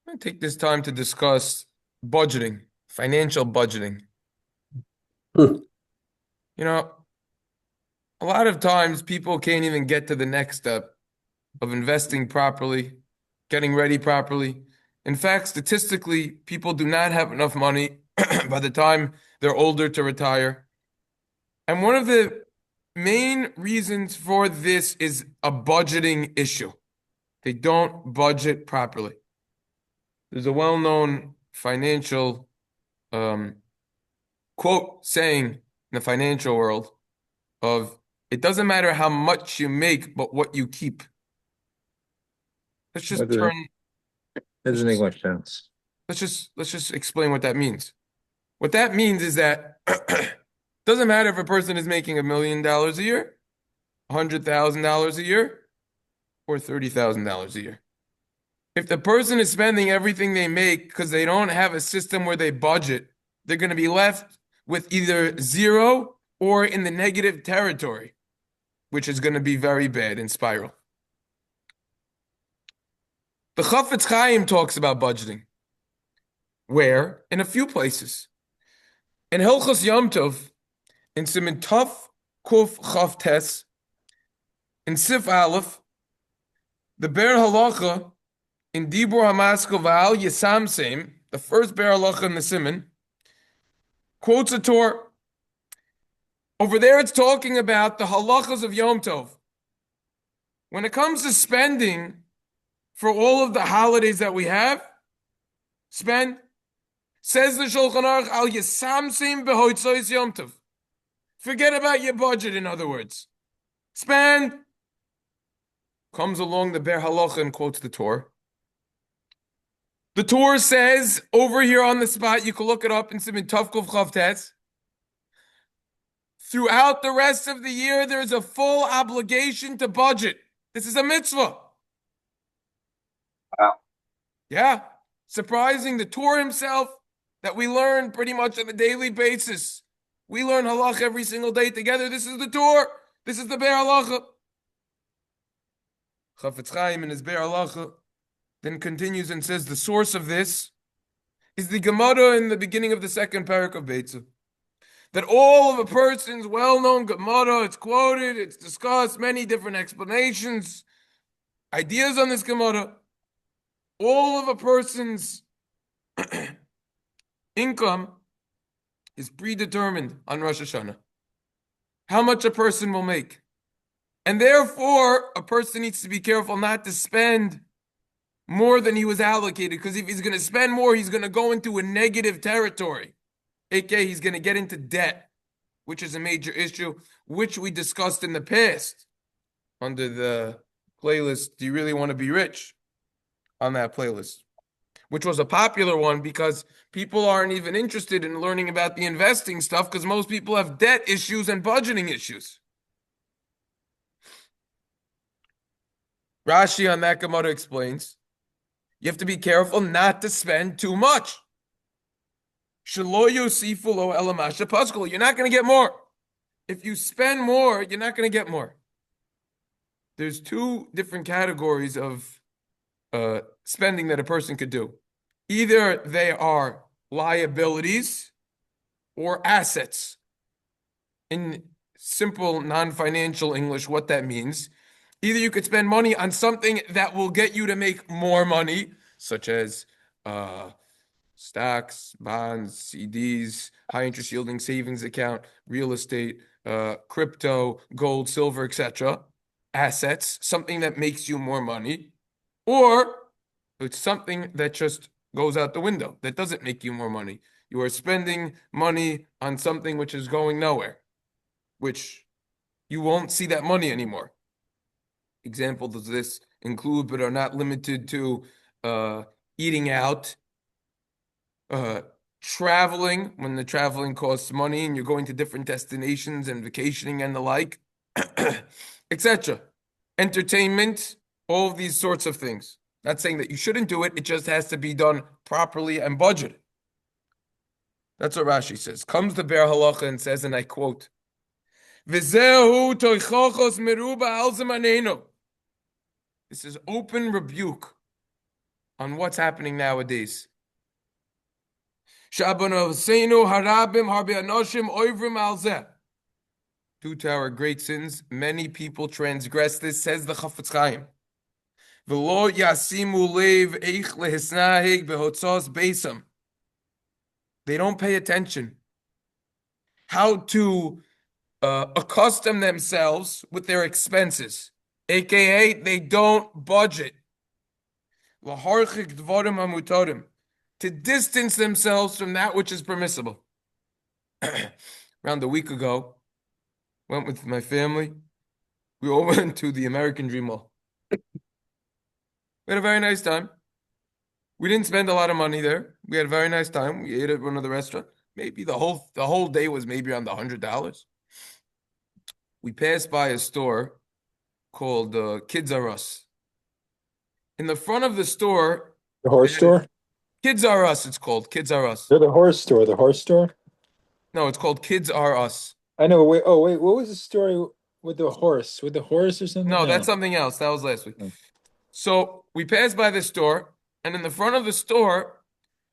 I'm going to take this time to discuss budgeting, financial budgeting. Hmm. You know, a lot of times people can't even get to the next step of investing properly, getting ready properly. In fact, statistically, people do not have enough money by the time they're older to retire. And one of the main reasons for this is a budgeting issue. They don't budget properly. There's a well-known financial um, quote saying in the financial world of it doesn't matter how much you make, but what you keep. Let's That just doesn't, turn, that let's doesn't make just, much sense. let's just explain what that means. What that means is that doesn't matter if a person is making $1 million a year, $100,000 a year, or $30,000 a year. If the person is spending everything they make because they don't have a system where they budget, they're going to be left with either zero or in the negative territory, which is going to be very bad and spiral. The Chafetz Chaim talks about budgeting. Where? In a few places. In Hilchos Yom Tov, in Siman Tov Kuf Chav Tes, in Sif Aleph, the Beer Halacha, in Dibur Hamaskov V'al Yesam Seim, the first Beer Halacha in the Siman, quotes a Torah. Over there, it's talking about the halachas of Yom Tov. When it comes to spending for all of the holidays that we have, spend. Says the Shulchan Aruch, Al Yisamsim Behoitzois Yom Tov. Forget about your budget, in other words. Spend. Comes along the Beer Halacha and quotes the Torah. The Torah says, over here on the spot, you can look it up in Siman Tov Kuf Chav Tes. Throughout the rest of the year, there's a full obligation to budget. This is a mitzvah. Wow. Yeah. Surprising. The Torah himself that we learn pretty much on a daily basis. We learn halach every single day together. This is the Torah. This is the Beer Halacha. Chafetz Chaim in his Beer Halacha then continues and says the source of this is the Gemara in the beginning of the second parak of Beitzah. That all of a person's well-known Gemara, it's quoted, it's discussed, many different explanations, ideas on this Gemara. All of a person's income is predetermined on Rosh Hashanah. How much a person will make. And therefore, a person needs to be careful not to spend more than he was allocated, because if he's going to spend more, he's going to go into a negative territory. aka he's going to get into debt, which is a major issue, which we discussed in the past under the playlist, Do You Really Want to Be Rich? On that playlist, which was a popular one because people aren't even interested in learning about the investing stuff because most people have debt issues and budgeting issues. Rashi on that Gemara explains, you have to be careful not to spend too much. You're not going to get more. If you spend more, you're not going to get more. There's two different categories of spending that a person could do. Either they are liabilities or assets. In simple, non-financial English, what that means, either you could spend money on something that will get you to make more money, such as stocks, bonds, CDs, high interest yielding savings account, real estate, crypto, gold, silver, etc. Assets, something that makes you more money, or it's something that just goes out the window, that doesn't make you more money. You are spending money on something which is going nowhere, which you won't see that money anymore. Examples of this include, but are not limited to, eating out, traveling, when the traveling costs money and you're going to different destinations and vacationing and the like, etc. Entertainment, all of these sorts of things. Not saying that you shouldn't do it, it just has to be done properly and budgeted. That's what Rashi says. Comes the Beer Halacha and says, and I quote, V'zehu toichochos meruba al zemanenu. This is open rebuke on what's happening nowadays. Due to our great sins, many people transgress this, says the Chafetz Chaim. They don't pay attention how to accustom themselves with their expenses, aka they don't budget. To distance themselves from that which is permissible. Around a week ago, went with my family. We all went to the American Dream Mall. We had a very nice time. We didn't spend a lot of money there. We had a very nice time. We ate at one of the restaurants. Maybe the whole day was maybe around $100. We passed by a store called Kids R Us. In the front of the store, The horse store? Kids R Us, it's called Kids R Us. No, the horse store. The horse store? No, it's called Kids R Us. I know. Wait. Oh, wait. What was the story with the horse? With the horse or something? No, that's something else. That was last week. Oh. So we passed by the store, and in the front of the store,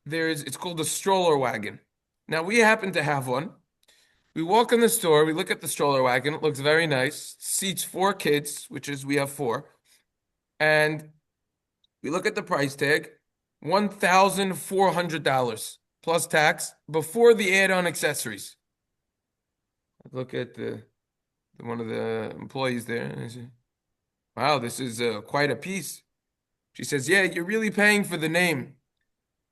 it's called a stroller wagon. Now we happen to have one. We walk in the store, we look at the stroller wagon, it looks very nice. Seats 4 kids, we have 4. And we look at the price tag, $1,400 plus tax before the add-on accessories. I look at one of the employees there, and I say, wow, this is quite a piece. She says, yeah, you're really paying for the name.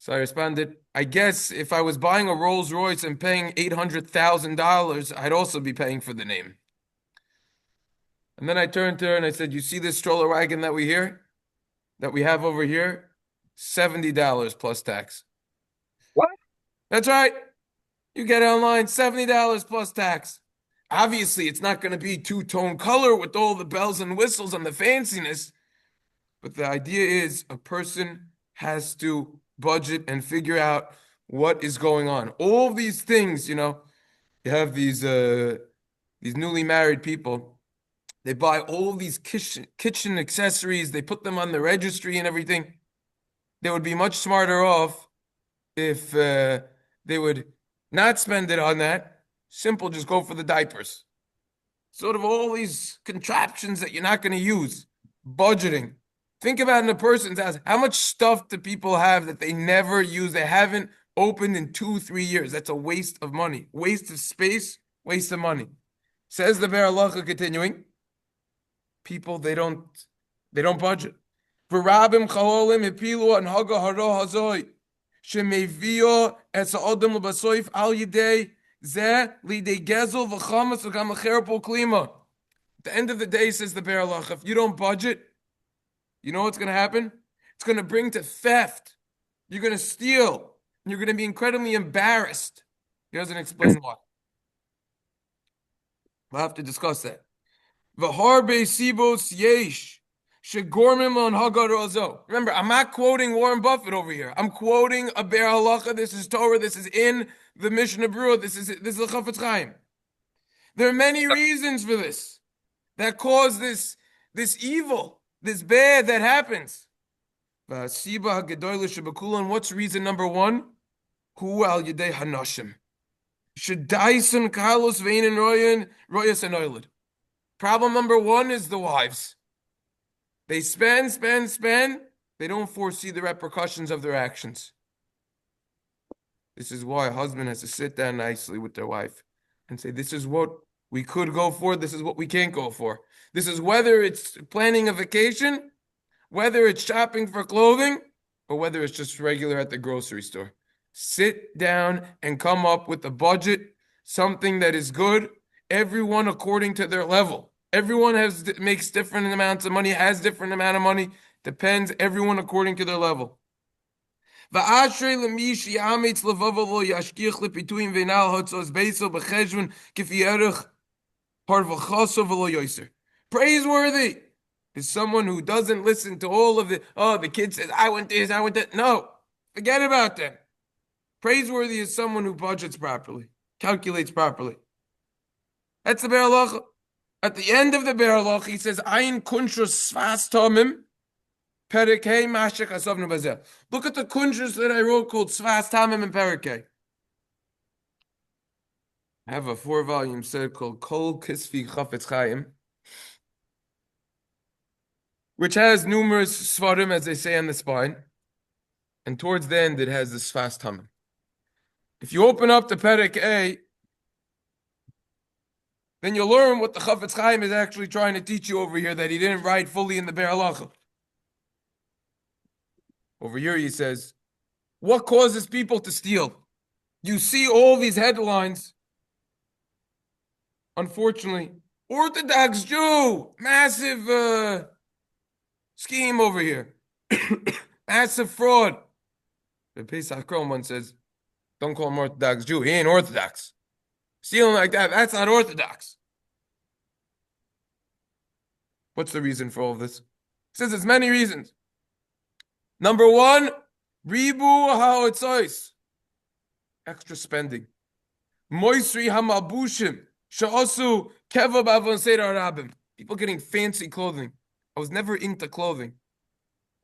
So I responded, I guess if I was buying a Rolls Royce and paying $800,000, I'd also be paying for the name. And then I turned to her and I said, you see this stroller wagon that we have over here? $70 plus tax. What? That's right. You get it online, $70 plus tax. Obviously, it's not going to be two-tone color with all the bells and whistles and the fanciness. But the idea is a person has to budget and figure out what is going on. All these things, you have these newly married people. They buy all these kitchen accessories. They put them on the registry and everything. They would be much smarter off if they would not spend it on that. Simple, just go for the diapers. Sort of all these contraptions that you're not going to use. Budgeting. Think about in a person's house, how much stuff do people have that they never use? They haven't opened in 2-3 years. That's a waste of money. Waste of space, waste of money. Says the Beer Halacha, continuing, people, they don't budget. V'rabim chaolim hipilu anhaga haro hazoi shemevio es ha'odem l'basoif al yidei zeh lidei gezel v'chamas v'gam l'cherapol klima. At the end of the day, says the Beer Halacha, if you don't budget, you know what's going to happen? It's going to bring to theft. You're going to steal. You're going to be incredibly embarrassed. He doesn't explain why. We'll have to discuss that. V'harbe sibos yesh shegormim on hagar ozo. Remember, I'm not quoting Warren Buffett over here. I'm quoting a Beer Halacha. This is Torah. This is in the Mishnah Berurah. This is the Chafetz Chaim. There are many reasons for this that cause this evil. This bad that happens. What's reason number 1? Hu al yedei hanashim. Shadaisun kalos veinin royas anoilid. Problem number 1 is the wives. They spend. They don't foresee the repercussions of their actions. This is why a husband has to sit down nicely with their wife and say, this is what we could go for, this is what we can't go for. This is whether it's planning a vacation, whether it's shopping for clothing, or whether it's just regular at the grocery store. Sit down and come up with a budget, something that is good, everyone according to their level. Everyone makes different amounts of money, has different amount of money, depends, everyone according to their level. Praiseworthy is someone who doesn't listen to all of the kid says, I want this, I want that. No, forget about that. Praiseworthy is someone who budgets properly, calculates properly. That's the Beer Halacha. At the end of the Beer Halacha, he says, Ayin kunshus Sefas Tamim, Perek Hey Mashech Asavnu Bazeh. Look at the kunjas that I wrote called Sefas Tamim and Perek Hey. I have a 4-volume set called Kol Kisfi Chafetz Chaim, which has numerous svarim, as they say, on the spine. And towards the end, it has the Sefas Tamim. If you open up the Perek A, then you'll learn what the Chafetz Chaim is actually trying to teach you over here that he didn't write fully in the Beer Halacha. Over here he says, what causes people to steal? You see all these headlines. Unfortunately, Orthodox Jew, massive scheme over here. Massive fraud. The Pesach Kron one says, don't call him Orthodox Jew. He ain't Orthodox. Stealing like that, that's not Orthodox. What's the reason for all of this? He says there's many reasons. Number one, ribu ha'otzois, extra spending. Moisri hamabushim, sha'asu keva b'avon seder rabim. People getting fancy clothing. I was never into clothing.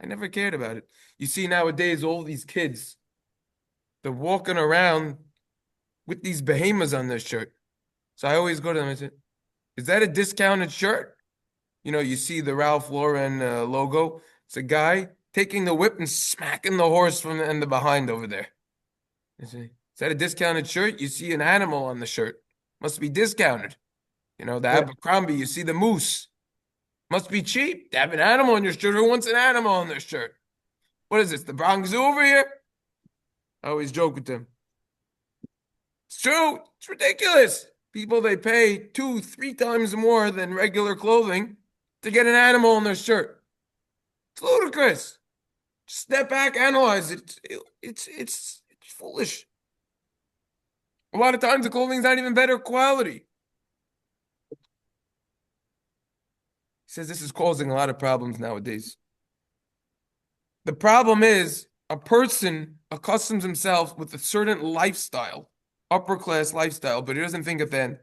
I never cared about it. You see nowadays all these kids, they're walking around with these behemoths on their shirt. So I always go to them and say, is that a discounted shirt? You know, you see the Ralph Lauren logo. It's a guy taking the whip and smacking the horse from the behind over there. Is that a discounted shirt? You see an animal on the shirt. Must be discounted. You know, the Abercrombie, you see the moose. Must be cheap to have an animal on your shirt. Who wants an animal on their shirt? What is this, the Bronx Zoo over here? I always joke with them. It's true. It's ridiculous. People, they pay 2-3 times more than regular clothing to get an animal on their shirt. It's ludicrous. Just step back, analyze it. It's foolish. A lot of times the clothing's not even better quality. He says this is causing a lot of problems nowadays. The problem is a person accustoms himself with a certain lifestyle, upper class lifestyle, but he doesn't think of then.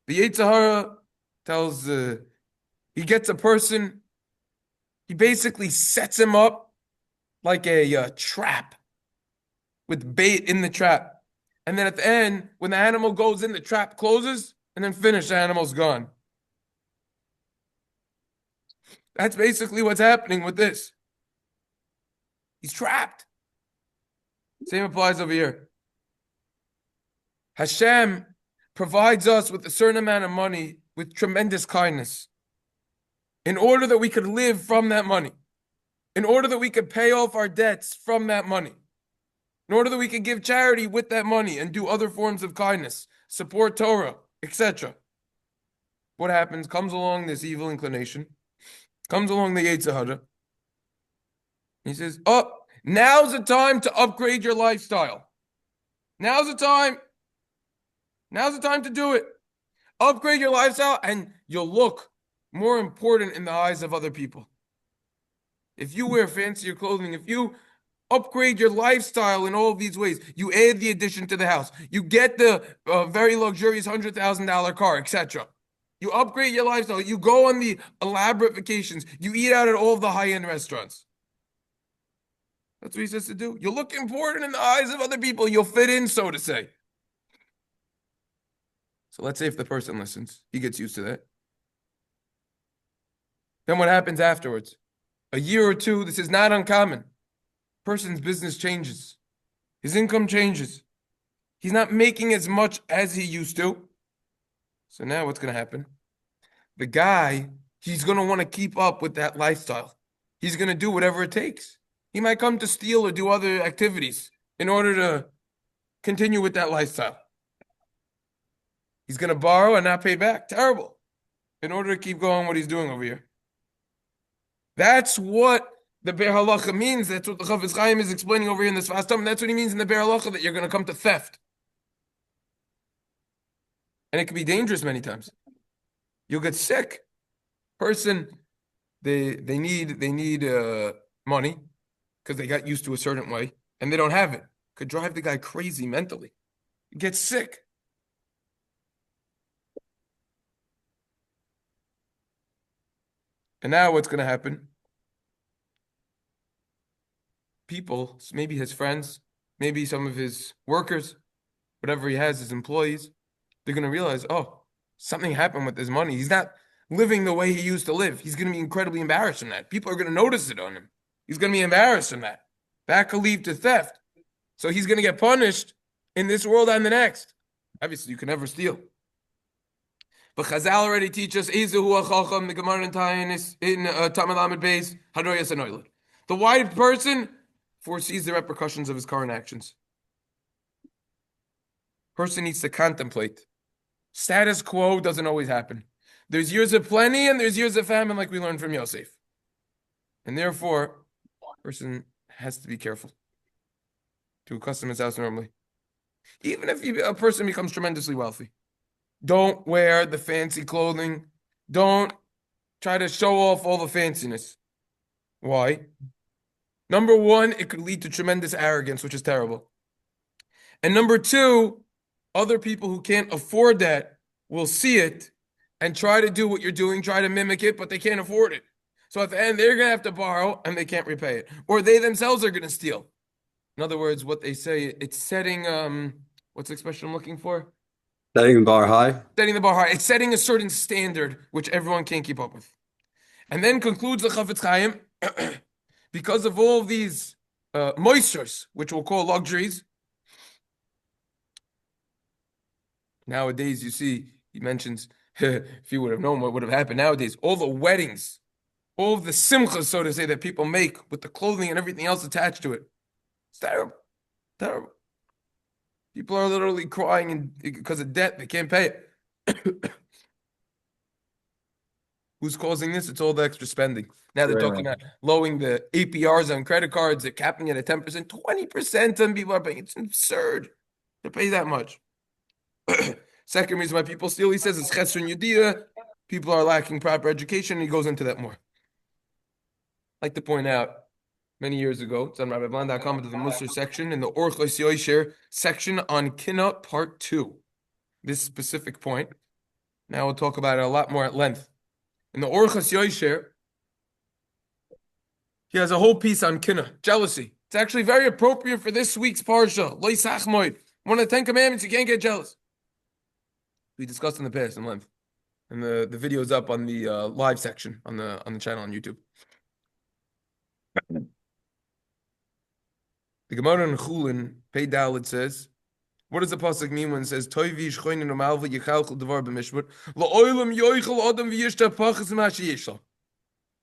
The Yetzer Hara tells, he gets a person, he basically sets him up like a trap with bait in the trap. And then at the end, when the animal goes in, the trap closes, and then finish, the animal's gone. That's basically what's happening with this. He's trapped. Same applies over here. Hashem provides us with a certain amount of money with tremendous kindness in order that we could live from that money, in order that we could pay off our debts from that money, in order that we could give charity with that money and do other forms of kindness, support Torah, etc. What happens? Comes along this evil inclination, comes along the Yetzer Hara. He says, oh, now's the time to upgrade your lifestyle. Now's the time. Now's the time to do it. Upgrade your lifestyle and you'll look more important in the eyes of other people. If you wear fancier clothing, if you upgrade your lifestyle in all of these ways, you add the addition to the house, you get the very luxurious $100,000 car, etc. You upgrade your lifestyle, you go on the elaborate vacations, you eat out at all of the high-end restaurants. That's what he says to do. You'll look important in the eyes of other people. You'll fit in, so to say. So let's say if the person listens, he gets used to that. Then what happens afterwards? A year or two, this is not uncommon. Person's business changes. His income changes. He's not making as much as he used to. So now what's going to happen? The guy, he's going to want to keep up with that lifestyle. He's going to do whatever it takes. He might come to steal or do other activities in order to continue with that lifestyle. He's going to borrow and not pay back. Terrible. In order to keep going what he's doing over here. That's what the Beer Halacha means. That's what the Chafetz Chaim is explaining over here in this Sefas Tamim. That's what he means in the Beer Halacha, that you're going to come to theft. And it can be dangerous many times. You'll get sick. Person, they need money because they got used to a certain way and they don't have it. Could drive the guy crazy mentally. He gets sick. And now what's going to happen? people, maybe his friends, maybe some of his workers, whatever he has, his employees, they're going to realize, oh, something happened with his money. He's not living the way he used to live. He's going to be incredibly embarrassed in that. People are going to notice it on him. He's going to be embarrassed in that. That could lead to theft. So he's going to get punished in this world and the next. Obviously, you can never steal. But Chazal already teach us, Ezehu HaChacham, the Gemara in Tamid Lamed Beis, Hadoyas Anoilad. The wise person foresees the repercussions of his current actions. Person needs to contemplate. Status quo doesn't always happen. There's years of plenty and there's years of famine, like we learned from Yosef. And therefore, person has to be careful to accustom his house normally. Even if a person becomes tremendously wealthy, don't wear the fancy clothing. Don't try to show off all the fanciness. Why? Number one, it could lead to tremendous arrogance, which is terrible. And number two, other people who can't afford that will see it and try to do what you're doing, try to mimic it, but they can't afford it. So at the end, they're going to have to borrow and they can't repay it. Or they themselves are going to steal. In other words, what they say, it's setting, what's the expression I'm looking for? Setting the bar high. Setting the bar high. It's setting a certain standard which everyone can't keep up with. And then concludes the Chafetz Chaim, because of all of these moistures, which we'll call luxuries. Nowadays, you see, he mentions, if you would have known what would have happened nowadays, all the weddings, all of the simchas, so to say, that people make with the clothing and everything else attached to it. It's terrible. Terrible. People are literally crying because of debt. They can't pay it. Who's causing this? It's all the extra spending. Now they're talking about lowering the APRs on credit cards. They're capping it at 10%. 20% some people are paying. It's absurd to pay that much. Second reason why people steal, he says, is chesron yediyah. People are lacking proper education, and he goes into that more. I'd like to point out, many years ago, it's on RabbiBlan.com into the Musar section, in the Orchos Yosher section on Kina Part 2. This specific point. Now we'll talk about it a lot more at length. In the Orchos Yosher, he has a whole piece on Kina, jealousy. It's actually very appropriate for this week's Parsha. Lo yisach moed. One of the 10 commandments, you can't get jealous. We discussed in the past in length. And the video is up on the live section on the channel on YouTube. The Gemara in Chulin, Pei Dalet says, what does the pasuk mean when it says, Toivi shchoinin u'malva yichalchel devar b'mishpat, la'olam yoichel adam v'yishta pachas ma'ashi yishla.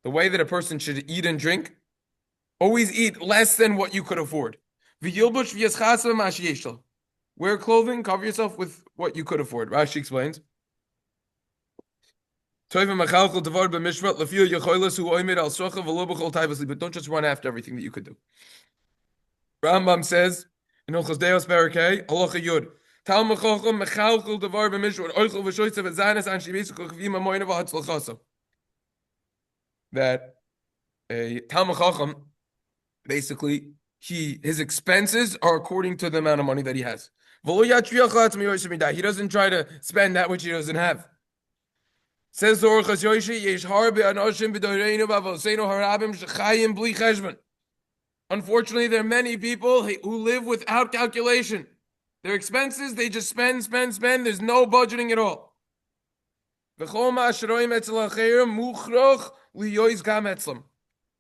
The way that a person should eat and drink, always eat less than what you could afford. V'yilbush v'yaschasa ma'ashi yishla. Wear clothing, cover yourself with what you could afford. Rashi explains. But don't just run after everything that you could do. Rambam says in Orchos Deos Barakeh, Halacha Yud, Talmud Chacham mechalchel devar b'mishpat oichel v'shoytze v'zanes an shivisu k'chvim amoyne v'hatzlachaso. That a Talmud Chacham, basically, his expenses are according to the amount of money that he has. He doesn't try to spend that which he doesn't have. Says the Orchos Yosher, yesh harbe anoshim b'doreinu v'avoseinu harabim shechayim bli cheshbon. Unfortunately, there are many people who live without calculation. Their expenses, they just spend. There's no budgeting at all.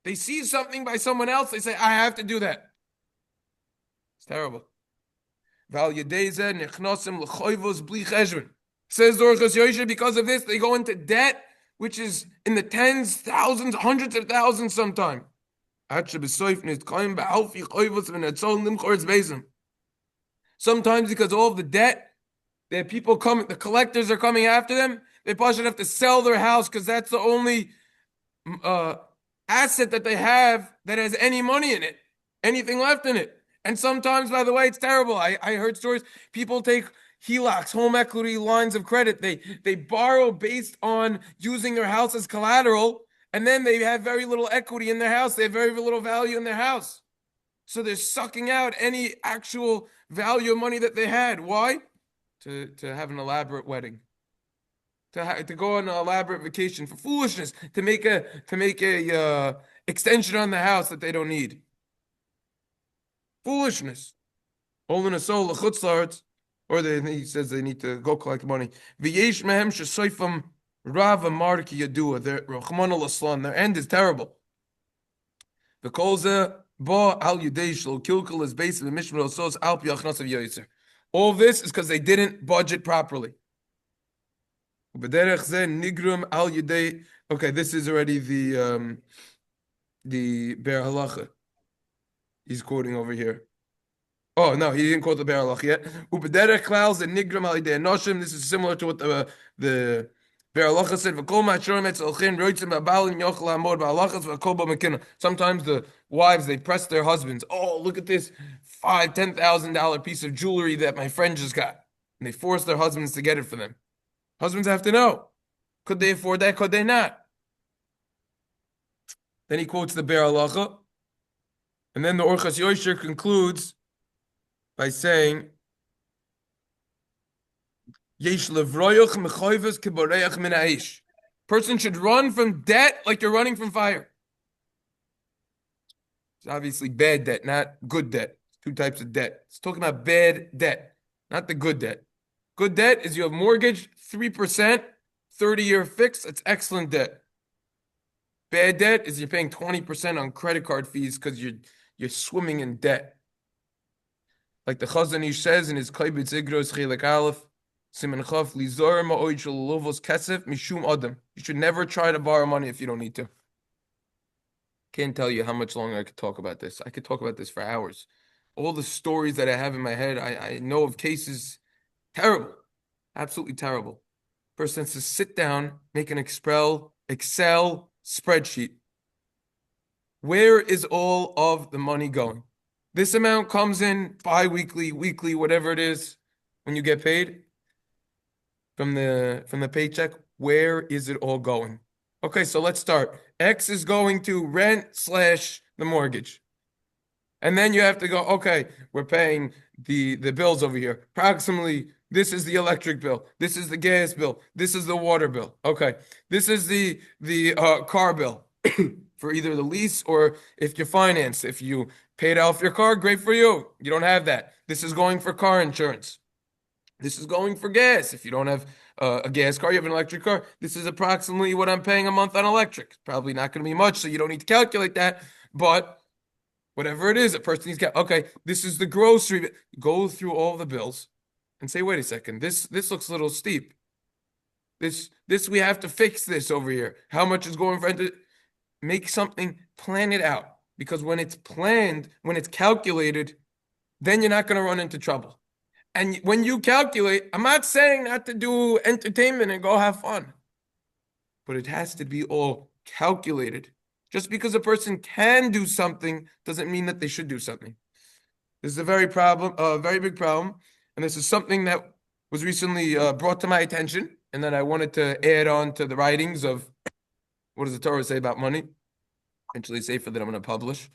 They see something by someone else, they say, I have to do that. It's terrible. Says Orchos Yosher, because of this, they go into debt, which is in the tens, thousands, hundreds of thousands sometimes. Sometimes because of all of the debt, that people come, the collectors are coming after them, they probably should have to sell their house because that's the only asset that they have that has any money in it, anything left in it. And sometimes, by the way, it's terrible. I heard stories, people take HELOCs, home equity lines of credit. They borrow based on using their house as collateral, and then they have very little equity in their house. They have very little value in their house. So they're sucking out any actual value of money that they had. Why? To have an elaborate wedding. To go on an elaborate vacation for foolishness. To make a extension on the house that they don't need. Foolishness. Holding a soul, or he says they need to go collect money. V'yesh mehem shesoifam rav amarki yadua. Their Rachmana L'Slan, their end is terrible. The kolze ba al yudeish lo kilkel is based on the mishmar sos al piachnas of yoyser. All this is because they didn't budget properly. B'derech ze nigrum al yudei. Okay, this is already the Beer Halacha. He's quoting over here. Oh, no, he didn't quote the Beer Halacha yet. Upederech klaus and nigram al yidei noshim. This is similar to what the Beer Halacha said. Sometimes the wives, they press their husbands. Oh, look at this $5,000-$10,000 piece of jewelry that my friend just got. And they force their husbands to get it for them. Husbands have to know. Could they afford that? Could they not? Then he quotes the Beer Halacha. And then the Orchos Yosher concludes by saying, person should run from debt like you're running from fire. It's obviously bad debt, not good debt. Two types of debt. It's talking about bad debt, not the good debt. Good debt is you have mortgage, 3%, 30-year fixed. It's excellent debt. Bad debt is you're paying 20% on credit card fees because you're swimming in debt. Like the Chazon Ish says in his Kaibitz Igros Chelek Aleph, Siman Chaf, Lizor Ma'oid Shel Lovos Kesef Mishum Adam. You should never try to borrow money if you don't need to. Can't tell you how much longer I could talk about this. I could talk about this for hours. All the stories that I have in my head, I know of cases, terrible, absolutely terrible. Person has to sit down, make an Excel spreadsheet. Where is all of the money going? This amount comes in bi-weekly, weekly, whatever it is, when you get paid from the paycheck. Where is it all going? Okay, so let's start. X is going to rent / the mortgage. And then you have to go, okay, we're paying the bills over here. Approximately, this is the electric bill. This is the gas bill. This is the water bill. Okay, this is the car bill for either the lease or if you finance. If you paid off your car, great for you. You don't have that. This is going for car insurance. This is going for gas. If you don't have a gas car, you have an electric car. This is approximately what I'm paying a month on electric. Probably not going to be much, so you don't need to calculate that. But whatever it is, a person needs to okay, this is the grocery. Go through all the bills and say, wait a second, this looks a little steep. This we have to fix this over here. How much is going for make something, plan it out. Because when it's planned, when it's calculated, then you're not going to run into trouble. And when you calculate, I'm not saying not to do entertainment and go have fun, but it has to be all calculated. Just because a person can do something doesn't mean that they should do something. This is a very big problem, and this is something that was recently brought to my attention, and that I wanted to add on to the writings of what does the Torah say about money? Eventually safer that I'm going to publish.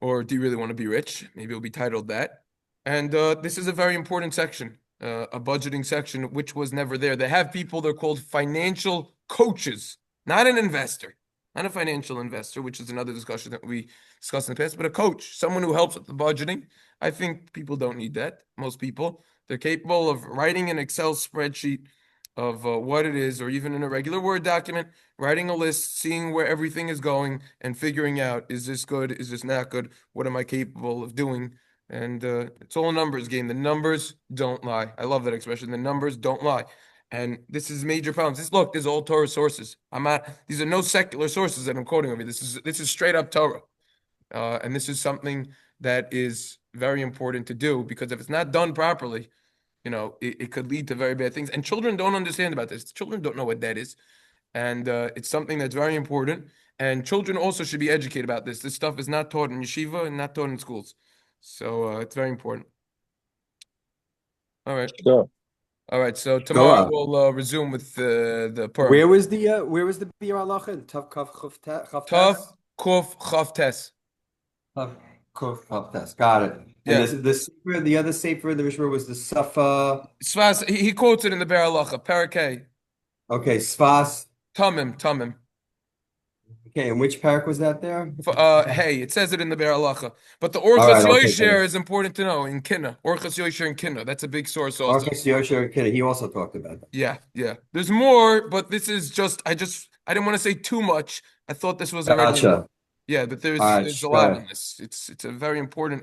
Or do you really want to be rich? Maybe it'll be titled that. And this is a very important section, a budgeting section, which was never there. They have people, they're called financial coaches, not an investor, not a financial investor, which is another discussion that we discussed in the past, but a coach, someone who helps with the budgeting. I think people don't need that. Most people, they're capable of writing an Excel spreadsheet of what it is, or even in a regular Word document, writing a list, seeing where everything is going, and figuring out, is this good, is this not good, what am I capable of doing? And it's all a numbers game. The numbers don't lie. I love that expression. The numbers don't lie. And this is major problems. There's all Torah sources. These are no secular sources that I'm quoting over. This is straight up Torah. And this is something that is very important to do, because if it's not done properly, it could lead to very bad things. And children don't understand about this. Children don't know what that is. And it's something that's very important. And children also should be educated about this. This stuff is not taught in yeshiva and not taught in schools. So it's very important. All right. Sure. All right. So tomorrow we'll resume with the Purim. Where was the Beer Halacha? Tav Kuf Tav Kuf Chaftes. Tav Kuf Chaftes. Got it. Yeah. And the other sefer in the Mishnah was the Sefas. Sefas. He quotes it in the Beer Halacha. Parakeh. Okay, Sefas Tamim. Okay, and which parak was that there? Hey, it says it in the Beer Halacha. But the All right, Orchos okay, Yosher is important to know in Kinna. Orchos Yosher and Kinna. That's a big source also. Orchos Yosher, he also talked about that. Yeah. There's more, but this is just I didn't want to say too much. I thought this was already Gotcha. yeah, but All right, there's a lot right. in this. It's a very important